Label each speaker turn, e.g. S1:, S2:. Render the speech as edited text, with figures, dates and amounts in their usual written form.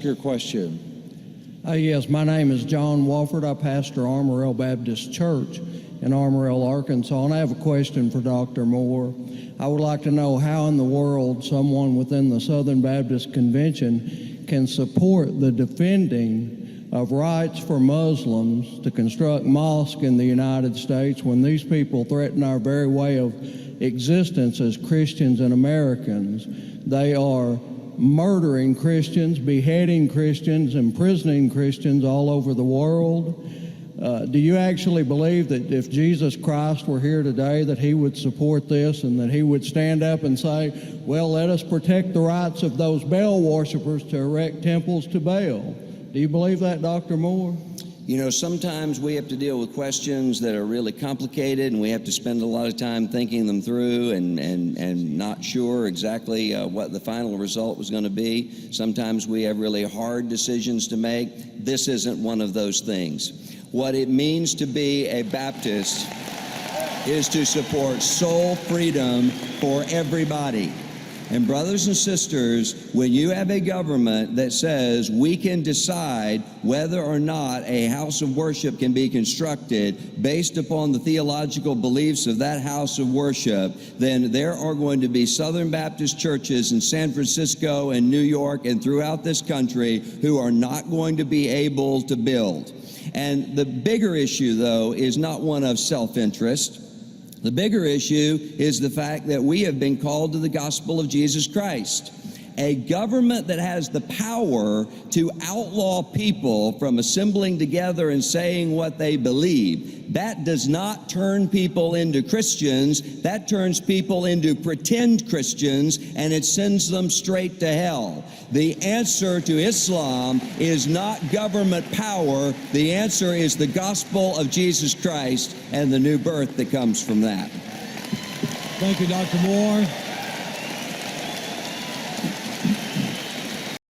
S1: Your question.
S2: Yes, my name is John Wofford. I pastor Armorel Baptist Church in Armorel, Arkansas, and I have a question for Dr. Moore. I would like to know how in the world someone within the Southern Baptist Convention can support the defending of rights for Muslims to construct mosques in the United States when these people threaten our very way of existence as Christians and Americans. They are murdering Christians, beheading Christians, imprisoning Christians all over the world. Do you actually believe that if Jesus Christ were here today that he would support this and that he would stand up and say, well, let us protect the rights of those Baal worshipers to erect temples to Baal? Do you believe that, Dr. Moore?
S3: You know, sometimes we have to deal with questions that are really complicated, and we have to spend a lot of time thinking them through and not sure exactly what the final result was going to be. Sometimes we have really hard decisions to make. This isn't one of those things. What it means to be a Baptist is to support soul freedom for everybody. And brothers and sisters, when you have a government that says we can decide whether or not a house of worship can be constructed based upon the theological beliefs of that house of worship, then there are going to be Southern Baptist churches in San Francisco and New York and throughout this country who are not going to be able to build. And the bigger issue, though, is not one of self-interest. The bigger issue is the fact that we have been called to the gospel of Jesus Christ. A government that has the power to outlaw people from assembling together and saying what they believe, that does not turn people into Christians. That turns people into pretend Christians, and it sends them straight to hell. The answer to Islam is not government power. The answer is the gospel of Jesus Christ and the new birth that comes from that.
S4: Thank you, Dr. Moore.